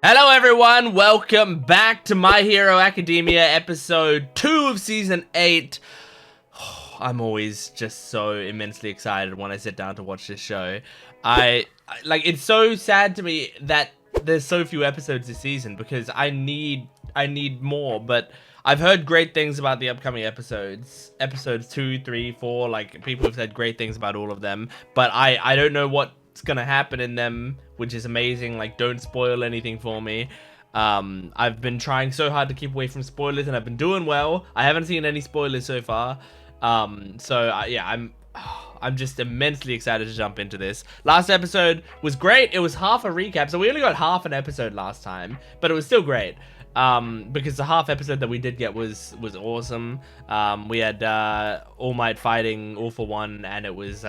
Hello everyone, welcome back to My Hero Academia episode 2 of season 8. I'm always just so immensely excited when I sit down to watch this show. It's so sad to me that there's so few episodes this season because I need more, but I've heard great things about the upcoming episodes. Episodes 2, 3, 4, like people have said great things about all of them, but I don't know what's gonna happen in them, which is amazing. Like, don't spoil anything for me. I've been trying so hard to keep away from spoilers and I've been doing well. I haven't seen any spoilers so far. Yeah, I'm just immensely excited to jump into this. Last episode was great. It was half a recap, so we only got half an episode last time, but it was still great. Because the half episode that we did get was awesome. We had All Might fighting All for One, and it was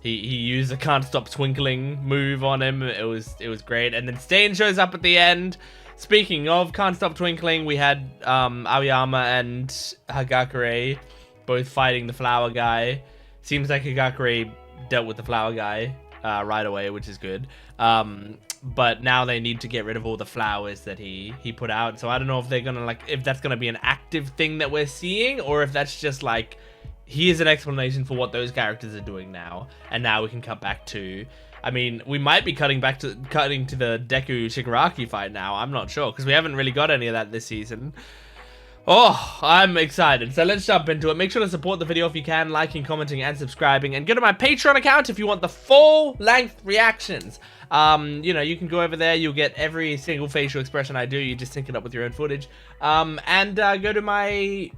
he used the Can't Stop Twinkling move on him. It was great. And then Stain shows up at the end. Speaking of Can't Stop Twinkling, we had Aoyama and Hagakure both fighting the flower guy. Seems like Hagakure dealt with the flower guy right away, which is good. But now they need to get rid of all the flowers that he put out. So I don't know if they're gonna if that's gonna be an active thing that we're seeing, or if that's just like, here's an explanation for what those characters are doing now, and now we can cut back to, I mean, we might be cutting to the Deku Shigaraki fight now. I'm not sure, because we haven't really got any of that this season. Oh, I'm excited. So let's jump into it. Make sure to support the video if you can, liking, commenting, and subscribing. And go to my Patreon account if you want the full-length reactions. You know, you can go over there. You'll get every single facial expression I do. You just sync it up with your own footage. Go to my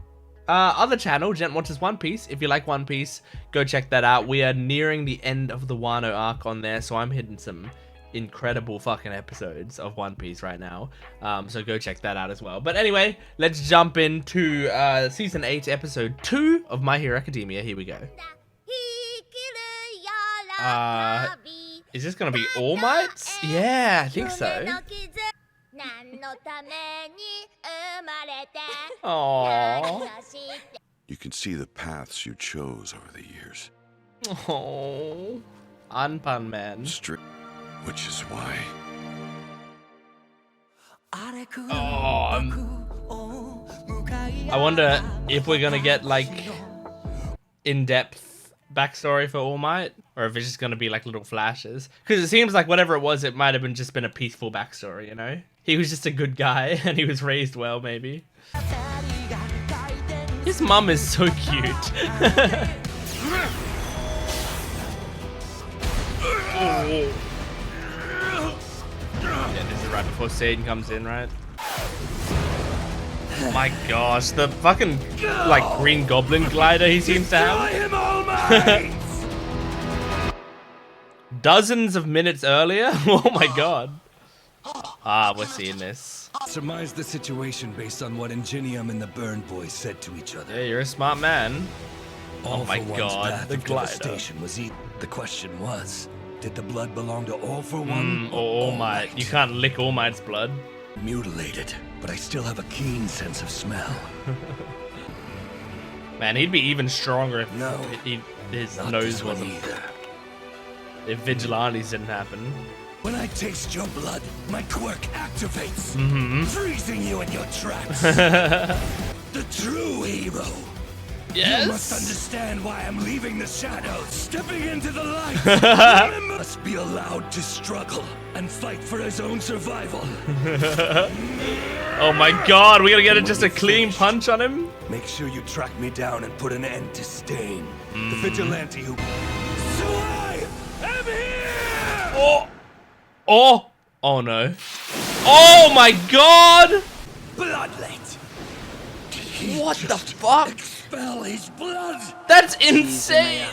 other channel, Jent Watches One Piece. If you like One Piece, go check that out. We are nearing the end of the Wano arc on there, so I'm hitting some incredible fucking episodes of One Piece right now, so go check that out as well. But anyway, let's jump into season 8 episode 2 of My Hero Academia. Here we go. Is this gonna be All Might? Yeah, I think so. Aww. You can see the paths you chose over the years. Oh, Anpan man. Which is why. I wonder if we're gonna get like in-depth backstory for All Might, or if it's just gonna be like little flashes. Because it seems like whatever it was, it might have just been a peaceful backstory, you know? He was just a good guy and he was raised well, maybe. His mum is so cute. Oh. Yeah, this is right before Satan comes in, right? Oh my gosh, the fucking like green goblin glider he seems to have. Dozens of minutes earlier? Oh my god. We're seeing this. Surmise the situation based on what Ingenium and the Burn Boys said to each other. Yeah, you're a smart man. All my god, the glider. Devastation was eaten. The question was, did the blood belong to All for One or All Might? You can't lick All Might's blood. Mutilated, but I still have a keen sense of smell. Man, he'd be even stronger if his nose wasn't. Either. If Vigilantes didn't happen. When I taste your blood, my quirk activates, freezing you in your tracks. The true hero. Yes. You must understand why I'm leaving the shadows, stepping into the light. Must be allowed to struggle and fight for his own survival. Oh my god, we gotta get just a clean punch on him? Make sure you track me down and put an end to Stain, the vigilante who... So I am here! Oh no. Oh my god! Bloodlet! What the fuck? Expel his blood! That's insane!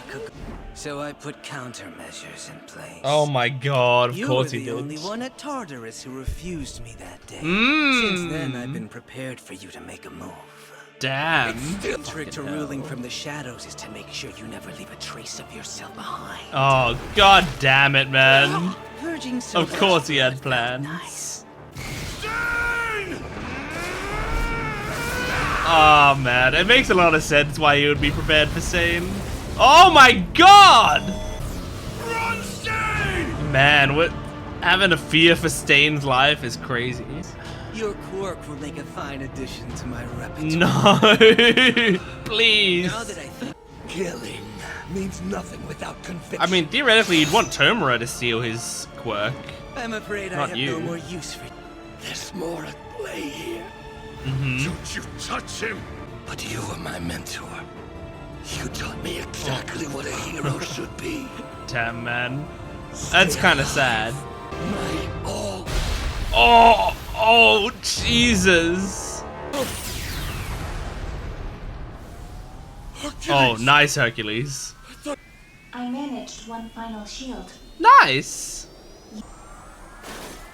So I put countermeasures in place. Oh my god, of course he did. You were the only one at Tartarus who refused me that day. Since then, I've been prepared for you to make a move. Damn. The trick to ruling from the shadows is to make sure you never leave a trace of yourself behind. Oh, god damn it, man. Purging so Of course he had plans. nice. Oh man, it makes a lot of sense why he would be prepared for Stain. Oh my god! Run, Stain! Man, what? Having a fear for Stain's life is crazy. Your quirk will make a fine addition to my repertoire. No, please. Now that I think, Killing means nothing without conviction. I mean, theoretically, you'd want Tomura to steal his quirk. I'm afraid I Not have you. no more use for. There's more at play here. Mm-hmm. Don't you touch him! But you were my mentor. You taught me exactly what a hero should be. Damn, man. That's kind of sad. My all. Oh, Jesus. Oh, nice, Hercules. I managed one final shield. Nice.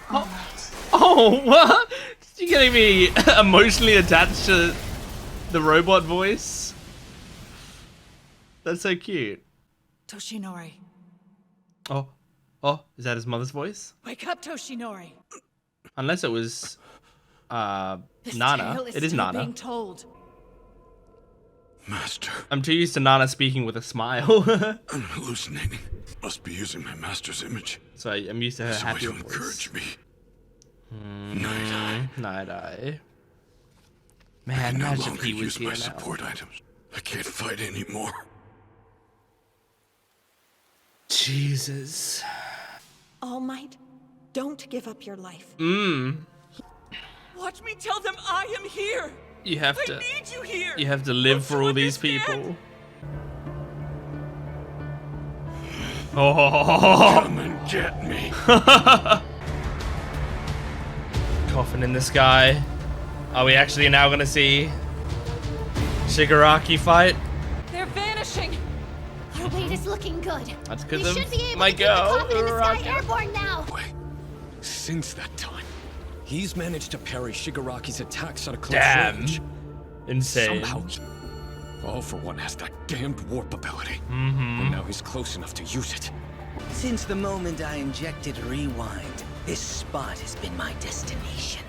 All right. Oh, what? You getting me emotionally attached to the robot voice? That's so cute. Toshinori. Oh, is that his mother's voice? Wake up, Toshinori. Unless it was, This Nana. tale is It is still Nana. being told. Master, I'm too used to Nana speaking with a smile. I'm hallucinating. Must be using my master's image. So I'm used to her There's a way happy to voice. encourage me. Night-Eye. Night-Eye. I Man, can no imagine longer he was use here my now. support items. I can't fight anymore. Jesus. All Might, don't give up your life. Watch me tell them I am here. You have I to. need you here. You have to live Don't for you all these understand? people. Oh, Come and get me. coffin in the sky. Are we actually now gonna see Shigaraki fight? They're vanishing. Our wait is looking good. That's We because should of be able my to keep the girl, coffin in the sky Uraraka. airborne now. Since that time, he's managed to parry Shigaraki's attacks at a close Damn. range. Insane. Somehow, All for One has that damned warp ability. And now he's close enough to use it. since the moment I injected Rewind, this spot has been my destination.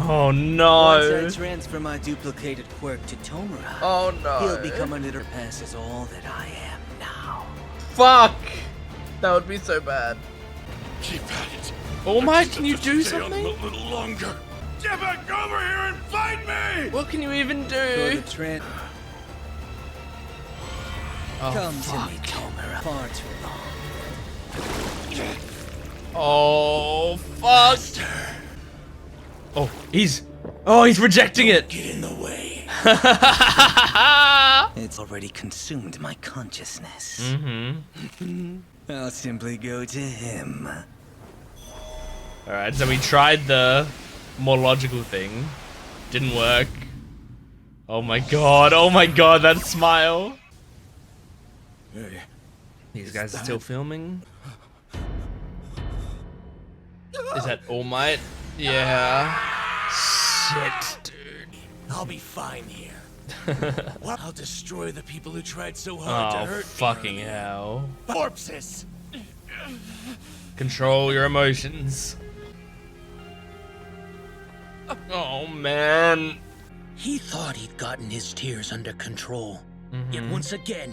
Oh Once no. I transfer my duplicated quirk to Tomura, Oh no. he'll become a litter passes all that I am now. Fuck. That would be so bad. Keep at it. Oh I my, just can have you to do stay on something? A little longer. Get back over here and fight me! What can you even For do? the tran- Oh, Come fuck. to me, Tomura. Far too long. Oh, fuck. Oh, he's rejecting it. Get in the way. It's already consumed my consciousness. Mm-hmm. I'll simply go to him. Alright, so we tried the more logical thing. Didn't work. Oh my god, that smile. Hey, These guys are still filming. Is that All Might? Yeah. Shit, dude. I'll be fine here. What? I'll destroy the people who tried so hard to Oh, hurt fucking me. hell. Corpses. Control your emotions. Oh, man. He thought he'd gotten his tears under control. Yet once again,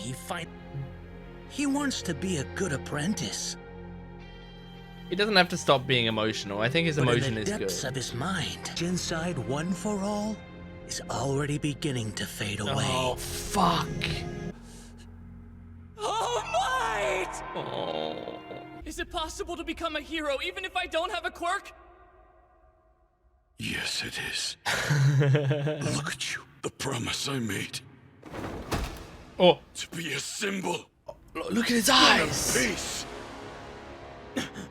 he wants to be a good apprentice. He doesn't have to stop being emotional. I think his But emotion in the is depths good. of his mind, inside One for All is already beginning to fade away. Oh, fuck. All Might! Oh. Is it possible to become a hero even if I don't have a quirk? Yes, it is. Look at you. The promise I made. Oh, To be a symbol look at his of eyes. peace.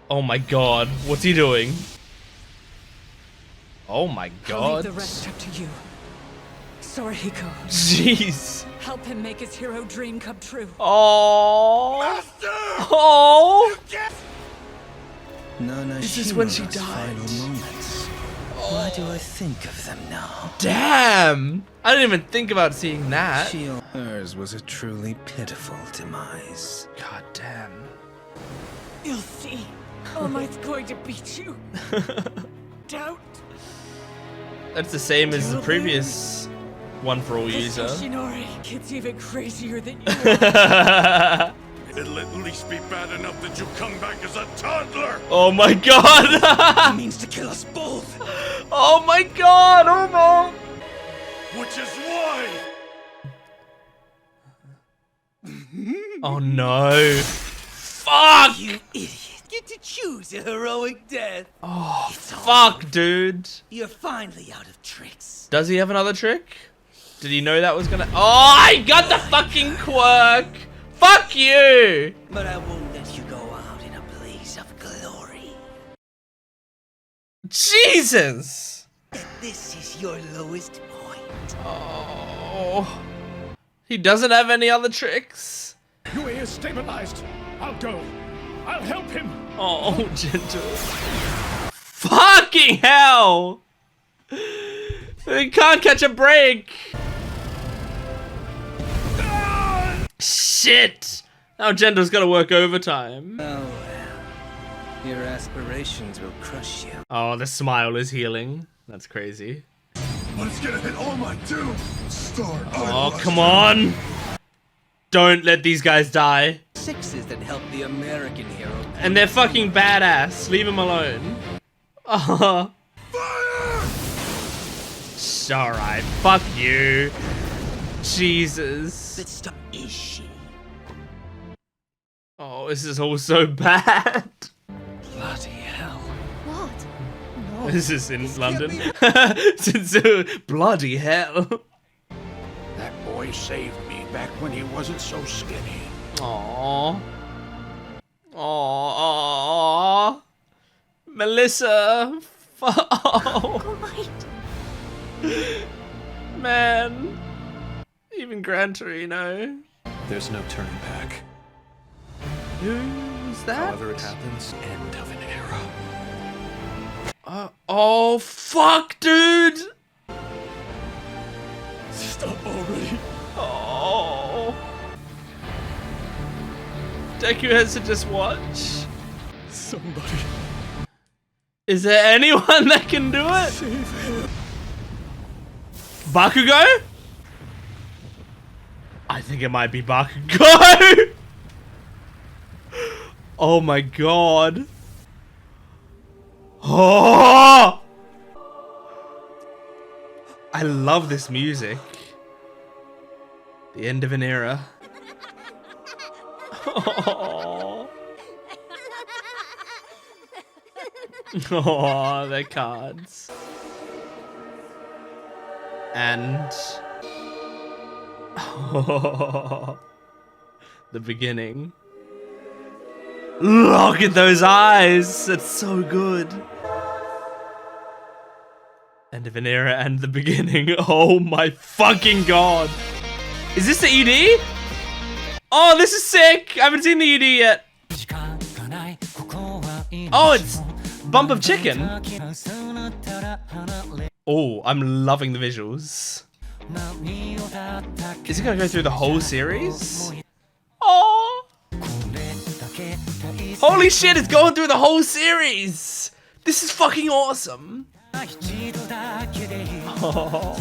Oh my god, what's he doing? Oh my I'll leave god. the rest up to you. Sorahiko, Jeez. help him make his hero dream come true. Oh. Master! Oh. Nana Is this when she Shimura's died? final moments. Why do I think of them now? Damn. I didn't even think about seeing that. Hers was a truly pitiful demise. God damn. You'll see. All Might's going to beat you. Doubt. That's the same as the Totally. previous One for All This user. Toshinori kid's even crazier than you are. It'll at least be bad enough that you come back as a toddler! Oh my god! He means to kill us both. Oh my god! Oh no! Which is why... Oh no! Fuck! You idiot. Get to choose a heroic death. Oh, It's all fuck, dude. You're finally out of tricks. Does he have another trick? Did he know that was gonna... Oh, I got the fucking quirk! Fuck you! But I won't let you go out in a blaze of glory. Jesus! This is your lowest point. Oh. He doesn't have any other tricks? Yui is stabilized. I'll go. I'll help him. Oh, gentle. Fucking hell! He can't catch a break! Shit! Now Gentle's gotta work overtime. Oh well. Your aspirations will crush you. Oh, the smile is healing. That's crazy. But it's gonna hit all my doom! Start. Oh, come on! Don't let these guys die. Sixes that help the American hero. And they're fucking badass. Leave them alone. Oh. Alright, fuck you. Jesus. But stop. Is she? Oh, this is all so bad. Bloody hell. What? This is in London. Since bloody hell. That boy saved me back when he wasn't so skinny. Aww. Aww. Melissa. Oh. Man. Even Gran Torino. There's no turning back. Who's that? However it happens, end of an era. Oh, fuck, dude. Stop already. Oh. Deku has to just watch. Somebody Is there anyone that can do it? save him. Bakugo? I think it might be Bakugo. Oh my god. Oh! I love this music. The end of an era. Oh, oh, the cards. And the beginning. Look at those eyes. It's so good. End of an era and the beginning. Oh my fucking god. Is this the ED? Oh, this is sick. I haven't seen the ED yet. Oh, it's Bump of Chicken. Oh, I'm loving the visuals. Is it gonna go through the whole series? Oh. Holy shit, it's going through the whole series. This is fucking awesome. Oh.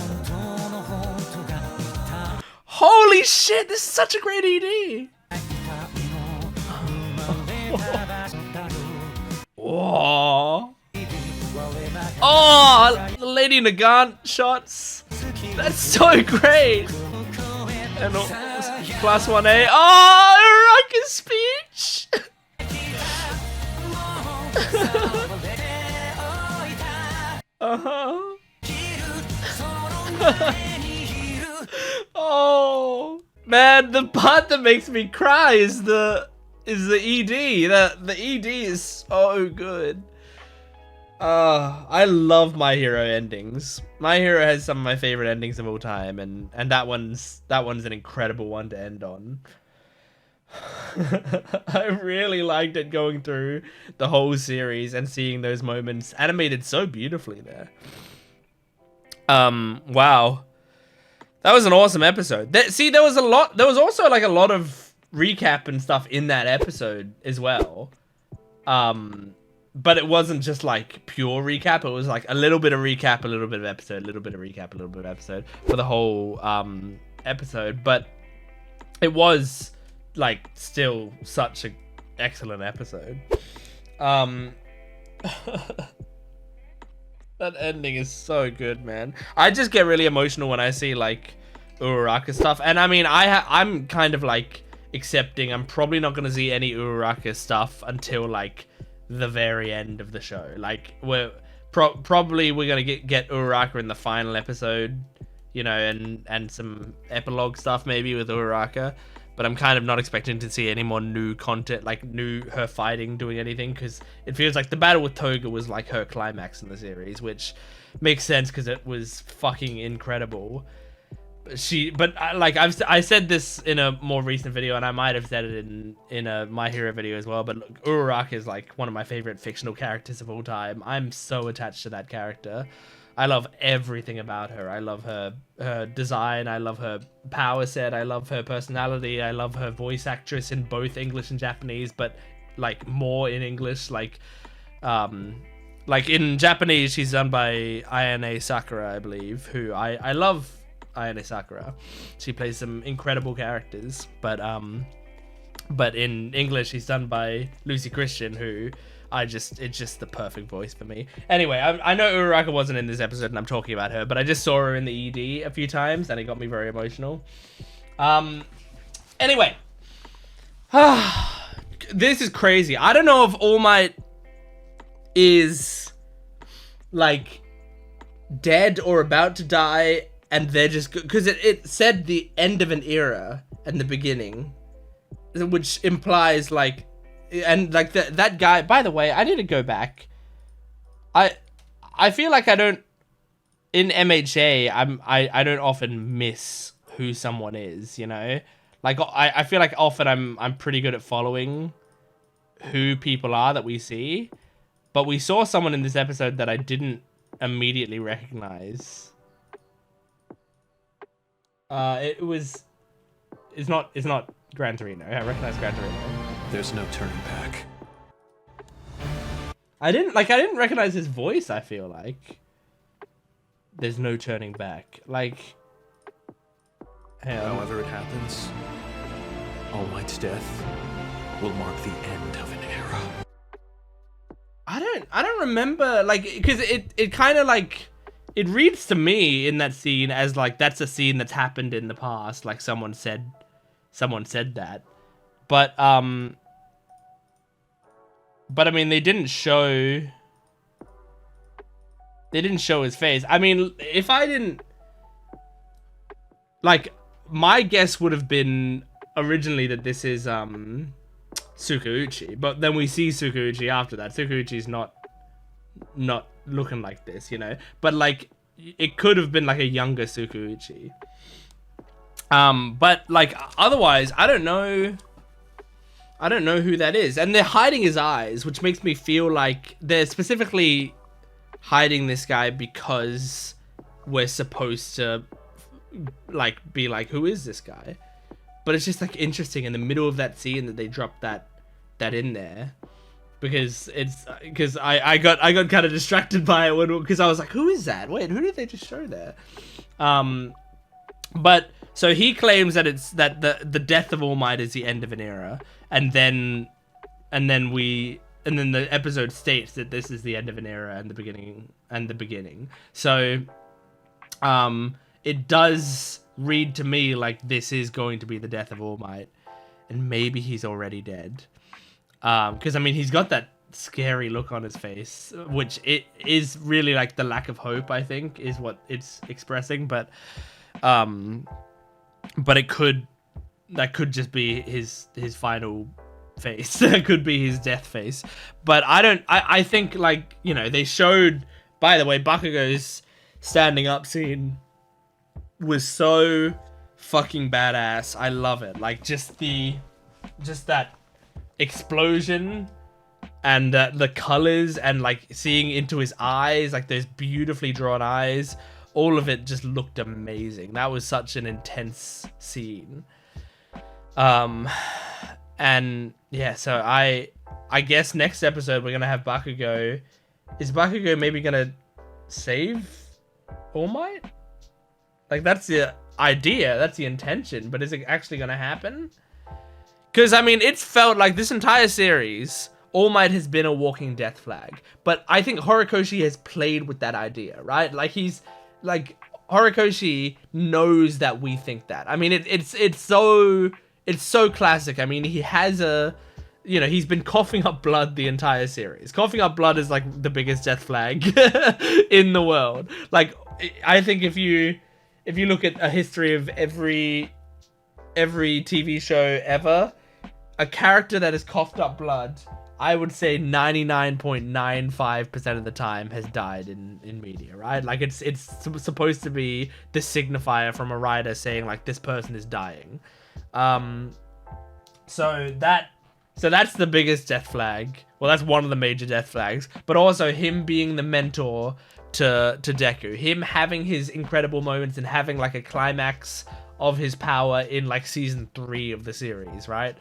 Holy shit, this is such a great ED. Whoa. Oh, the Lady Nagant shots. That's so great. And plus 1A. Oh, Ruckus speech. Uh-huh. Oh man, the part that makes me cry is the ED. The ED is so good. I love My Hero endings. My Hero has some of my favorite endings of all time, and that one's an incredible one to end on. I really liked it going through the whole series and seeing those moments animated so beautifully there. Wow. That was an awesome episode. There was also like a lot of recap and stuff in that episode as well. But it wasn't just like pure recap. It was like a little bit of recap, a little bit of episode, a little bit of recap, a little bit of episode for the whole episode. But it was like still such an excellent episode. That ending is so good, man. I just get really emotional when I see like Uraraka stuff, and I mean, I'm kind of like accepting I'm probably not gonna see any Uraraka stuff until like the very end of the show. Like we're probably gonna get Uraraka in the final episode, you know, and some epilogue stuff maybe with Uraraka. But I'm kind of not expecting to see any more new content, like her fighting, doing anything, because it feels like the battle with Toga was like her climax in the series, which makes sense because it was fucking incredible. I said this in a more recent video, and I might have said it in a My Hero video as well. But look, Uraraka is like one of my favorite fictional characters of all time. I'm so attached to that character. I love everything about her. I love her design. I love her power set. I love her personality. I love her voice actress in both English and Japanese, but like more in English. Like in Japanese, she's done by Ayane Sakura, I believe, who I love. Ayane Sakura. She plays some incredible characters, but in English, she's done by Lucy Christian, who it's just the perfect voice for me. Anyway, I know Uraraka wasn't in this episode and I'm talking about her, but I just saw her in the ED a few times and it got me very emotional. Anyway. This is crazy. I don't know if All Might is like dead or about to die and they're just... Because it said the end of an era and the beginning, which implies like... And like that guy, by the way, I need to go back. I feel like I don't, in MHA, I don't often miss who someone is, you know? Like I feel like often I'm pretty good at following who people are that we see. But we saw someone in this episode that I didn't immediately recognize. It's not Gran Torino. I recognize Gran Torino. There's no turning back. I didn't recognize his voice, I feel like. There's no turning back. Like, however it happens, All Might's death will mark the end of an era. I don't remember, like, because it kind of like, it reads to me in that scene as like that's a scene that's happened in the past, like someone said that. But I mean, they didn't show his face. I mean, if I didn't, like, my guess would have been originally that this is Tsukauchi, but then we see Tsukauchi after that. Tsukauchi's not looking like this, you know, but like it could have been like a younger Tsukauchi. But like otherwise, I don't know who that is. And they're hiding his eyes, which makes me feel like they're specifically hiding this guy because we're supposed to like be like, who is this guy? But it's just like interesting in the middle of that scene that they dropped that in there, because I got kind of distracted by it because I was like, who is that? Wait, who did they just show there? But so he claims that it's that the death of All Might is the end of an era, and then the episode states that this is the end of an era and the beginning. So it does read to me like this is going to be the death of All Might, and maybe he's already dead. Because I mean, he's got that scary look on his face, which it is really like the lack of hope, I think, is what it's expressing. But that could just be his final face. That could be his death face. But I think, like, you know, they showed, by the way, Bakugo's standing up scene was so fucking badass. I love it. Like, just that explosion and the colors and like seeing into his eyes, like those beautifully drawn eyes, all of it just looked amazing. That was such an intense scene. And yeah, so I guess next episode we're gonna have Bakugo. Is Bakugo maybe gonna save All Might? Like, that's the idea, that's the intention, but is it actually gonna happen? Because, I mean, it's felt like this entire series, All Might has been a walking death flag. But I think Horikoshi has played with that idea, right? Like, Horikoshi knows that we think that. I mean, it's so classic. I mean, he has he's been coughing up blood the entire series. Coughing up blood is, like, the biggest death flag in the world. Like, I think if you look at a history of every TV show ever, a character that has coughed up blood, I would say 99.95% of the time has died in media, right? Like, it's supposed to be the signifier from a writer saying, like, this person is dying. So that's the biggest death flag. Well, that's one of the major death flags. But also him being the mentor to Deku. Him having his incredible moments and having, like, a climax of his power in, like, season 3 of the series, right?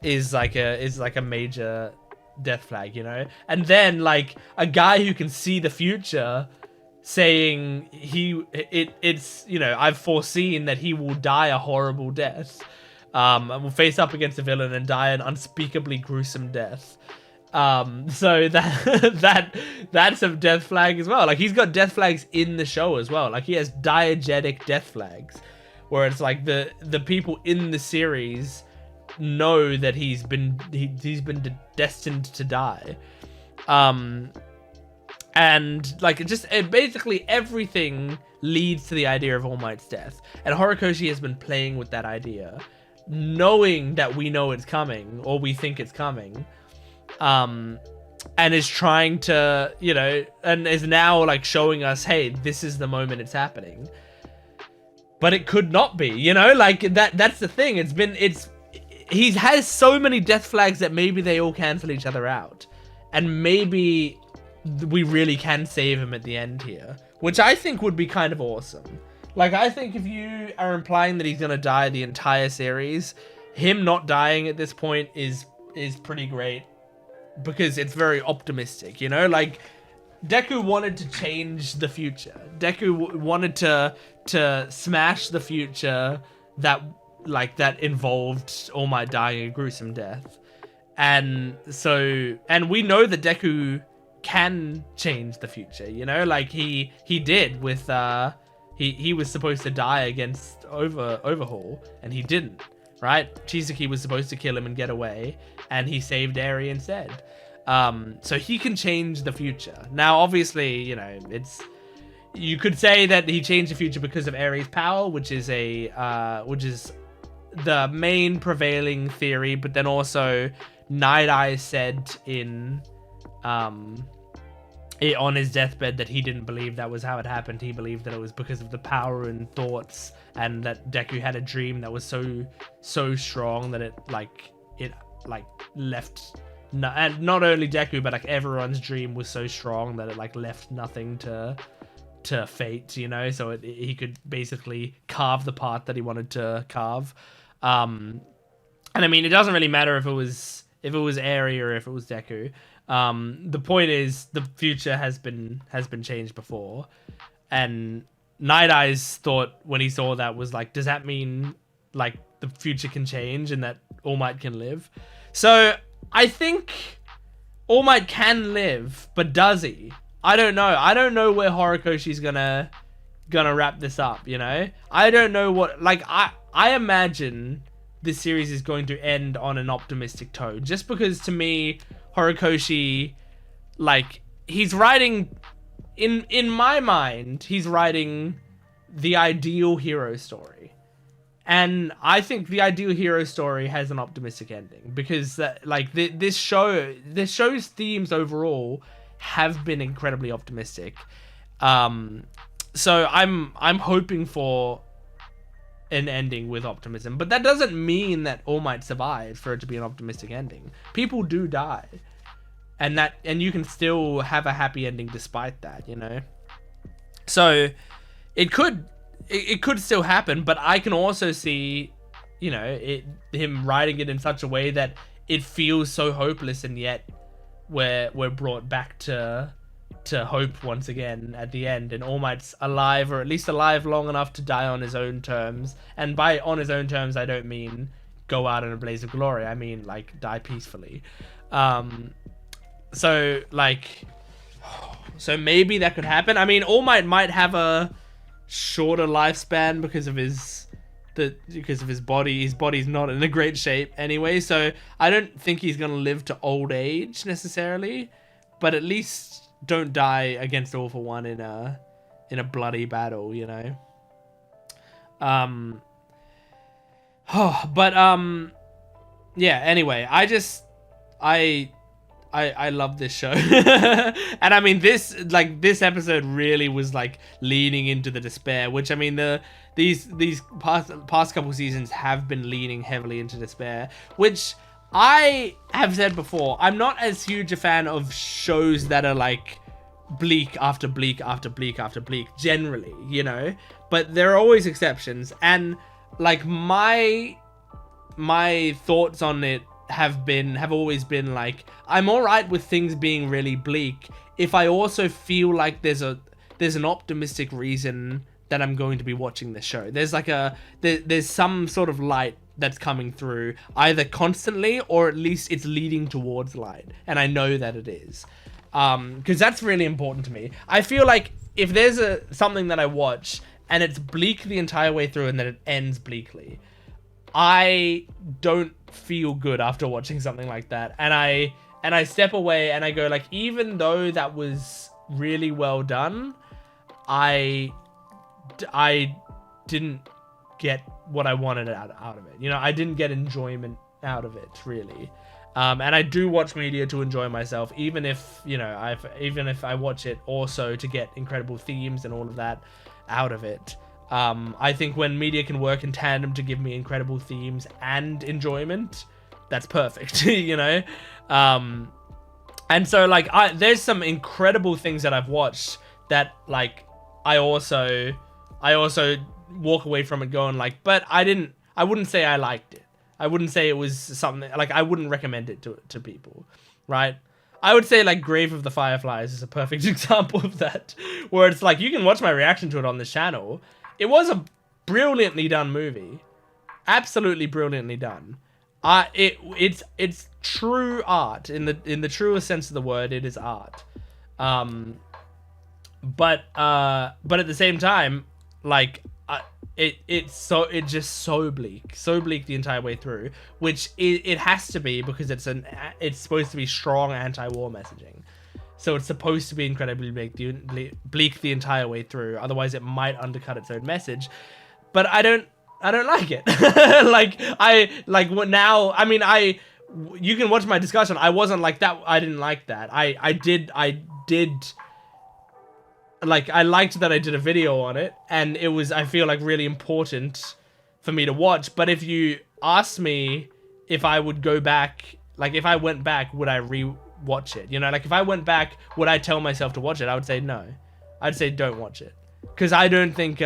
Is like a major death flag, you know? And then, like, a guy who can see the future saying it's I've foreseen that he will die a horrible death, and will face up against a villain and die an unspeakably gruesome death. So that's a death flag as well. Like, he's got death flags in the show as well. Like, he has diegetic death flags, where it's like the people in the series know that he's been destined to die. And, like, basically everything leads to the idea of All Might's death. And Horikoshi has been playing with that idea, knowing that we know it's coming, or we think it's coming. And is trying to, and is now, like, showing us, hey, this is the moment it's happening. But it could not be, like, that's the thing. He has so many death flags that maybe they all cancel each other out. And maybe we really can save him at the end here, which I think would be kind of awesome. Like, I think if you are implying that he's gonna die the entire series, him not dying at this point is pretty great, because it's very optimistic, like, Deku wanted to change the future. Deku wanted to smash the future that involved All Might dying a gruesome death. And we know that Deku can change the future, like he did with he was supposed to die against Overhaul, and he didn't, right? Shizuki was supposed to kill him and get away, and he saved Eri instead. So he can change the future. Now, obviously, you could say that he changed the future because of Eri's power, which is the main prevailing theory. But then also, Night Eyes said on his deathbed that he didn't believe that was how it happened. He believed that it was because of the power and thoughts, and that Deku had a dream that was so strong that it left. And not only Deku, but, like, everyone's dream was so strong that it, like, left nothing to fate, so he could basically carve the part that he wanted to carve. And I mean, it doesn't really matter if it was Eri or if it was Deku. The point is, the future has been changed before, and Night Eyes thought when he saw that was like, does that mean, like, the future can change and that All Might can live? So I think All Might can live, but does he? I don't know. I don't know where Horikoshi's gonna wrap this up, I don't know what, like, I imagine this series is going to end on an optimistic tone, just because, to me, Horikoshi, like, he's writing, in my mind, he's writing the ideal hero story. And I think the ideal hero story has an optimistic ending, because this show's themes overall have been incredibly optimistic. So I'm hoping for an ending with optimism, but that doesn't mean that All Might survives for it to be an optimistic ending. People do die, and you can still have a happy ending despite that, So it could still happen, but I can also see, him writing it in such a way that it feels so hopeless, and yet we're brought back to hope once again at the end, and All Might's alive, or at least alive long enough to die on his own terms. And by on his own terms, I don't mean go out in a blaze of glory. I mean, like, die peacefully. So, like, so maybe that could happen. I mean, All Might have a shorter lifespan because of his body. His body's not in a great shape anyway, so I don't think he's gonna live to old age necessarily, but at least don't die against All for One in a bloody battle, you know. Yeah, anyway, I love this show. And I mean, this episode really was like leaning into the despair, which, I mean, these past couple seasons have been leaning heavily into despair, which I have said before, I'm not as huge a fan of shows that are like bleak after bleak after bleak after bleak generally, you know, but there are always exceptions. And like my thoughts on it have always been like, I'm all right with things being really bleak if I also feel like there's an optimistic reason that I'm going to be watching this show. There's like there's some sort of light that's coming through, either constantly or at least it's leading towards light, and I know that it is, because that's really important to me. I feel like if there's something that I watch and it's bleak the entire way through and then it ends bleakly, I don't feel good after watching something like that, and I step away and I go like, even though that was really well done, I didn't get what I wanted out of it. You know, I didn't get enjoyment out of it really. And I do watch media to enjoy myself, even if, you know, even if I watch it also to get incredible themes and all of that out of it. I think when media can work in tandem to give me incredible themes and enjoyment, that's perfect, you know? And so, like, there's some incredible things that I've watched that, like, I also walk away from it going, like, but I wouldn't say I liked it. I wouldn't say it was something, like, I wouldn't recommend it to people, right? I would say, like, Grave of the Fireflies is a perfect example of that, where it's like, you can watch my reaction to it on this channel. It was a brilliantly done movie. Absolutely brilliantly done. It's true art in the truest sense of the word. It is art. But at the same time, like, it's just so bleak the entire way through, which it has to be, because it's supposed to be strong anti-war messaging. So it's supposed to be incredibly bleak the entire way through. Otherwise, it might undercut its own message. But I don't like it. Now. I mean, you can watch my discussion. I wasn't like that. I didn't like that. I did. Like, I liked that I did a video on it, and it was, I feel like, really important for me to watch. But if you ask me if I would go back, like, if I went back, would I watch it? You know, like, if I went back, would I tell myself to watch it? I would say no. I'd say don't watch it, because I don't think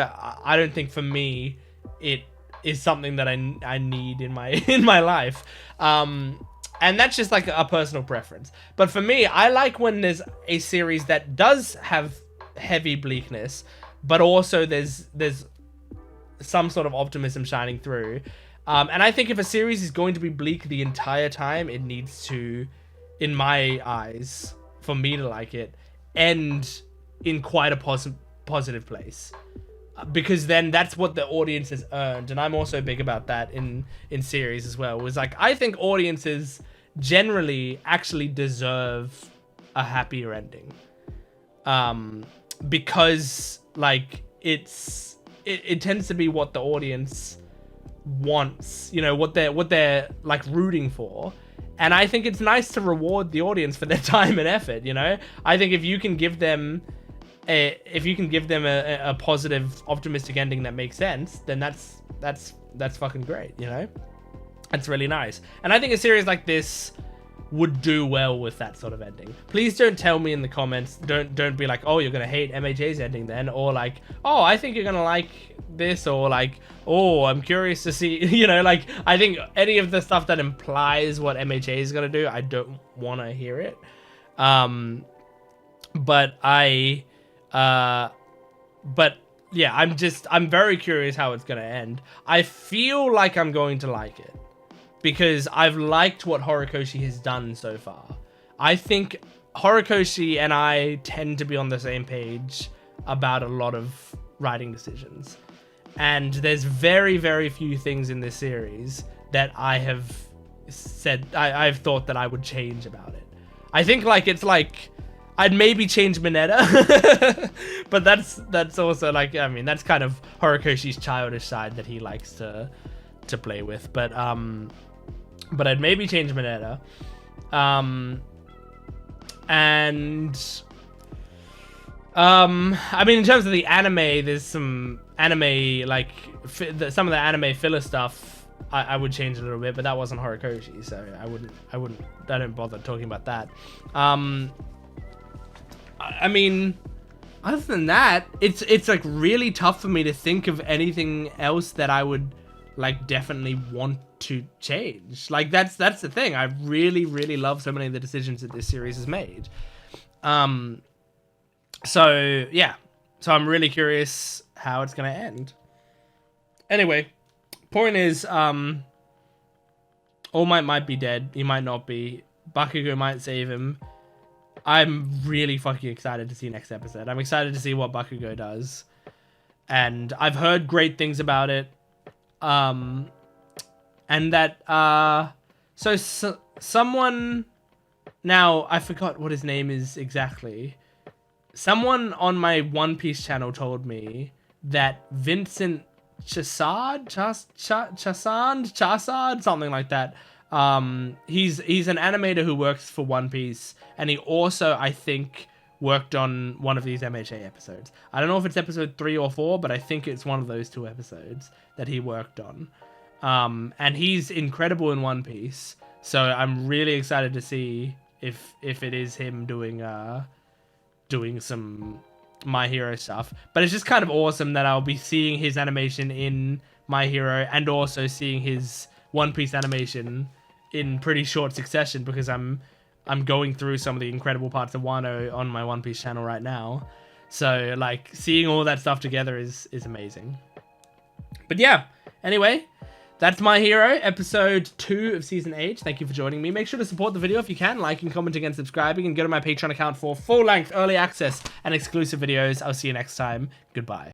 for me it is something that I need in my life. And that's just like a personal preference. But for me, I like when there's a series that does have heavy bleakness, but also there's some sort of optimism shining through. And I think if a series is going to be bleak the entire time, it needs to, in my eyes, for me to like it, end in quite a positive place, because then that's what the audience has earned. And I'm also big about that in series as well. It was like, I think audiences generally actually deserve a happier ending, because, like, it tends to be what the audience wants, you know, what they're like rooting for. And I think it's nice to reward the audience for their time and effort, you know? I think if you can give them a positive, optimistic ending that makes sense, then that's fucking great, you know? That's really nice. And I think a series like this would do well with that sort of ending. Please don't tell me in the comments, don't be like, oh, you're gonna hate MHA's ending then, or like, oh, I think you're gonna like this, or like, oh, I'm curious to see, you know, like, I think any of the stuff that implies what MHA is gonna do, I don't want to hear it. But yeah, I'm very curious how it's gonna end. I feel like I'm going to like it. because I've liked what Horikoshi has done so far. I think Horikoshi and I tend to be on the same page about a lot of writing decisions. And there's very, very few things in this series that I have said, I've thought that I would change about it. I think like it's like I'd maybe change Mineta, but that's also like, I mean, that's kind of Horikoshi's childish side that he likes to play with. But I'd maybe change Mineta. I mean, in terms of the anime, there's some anime, like, some of the anime filler stuff I would change a little bit, but that wasn't Horikoshi, so I don't bother talking about that. I mean, other than that, it's like really tough for me to think of anything else that I would like definitely want to change. Like that's the thing. I really, really love so many of the decisions that this series has made. So yeah, so I'm really curious how it's gonna end. Anyway, point is, All Might be dead. He might not be. Bakugo might save him. I'm really fucking excited to see next episode. I'm excited to see what Bakugo does, and I've heard great things about it. And that so someone, now I forgot what his name is exactly. Someone on my One Piece channel told me that Vincent Chasad, something like that. He's an animator who works for One Piece, and he also, I think, worked on one of these MHA episodes. I don't know if it's episode 3 or 4, but I think it's one of those 2 episodes that he worked on. And he's incredible in One Piece, so I'm really excited to see if it is him doing some My Hero stuff. But it's just kind of awesome that I'll be seeing his animation in My Hero and also seeing his One Piece animation in pretty short succession, because I'm going through some of the incredible parts of Wano on my One Piece channel right now. So like seeing all that stuff together is amazing. But yeah, anyway, that's My Hero, episode 2 of season 8. Thank you for joining me. Make sure to support the video if you can, liking, commenting, and subscribing, and go to my Patreon account for full-length early access and exclusive videos. I'll see you next time. Goodbye.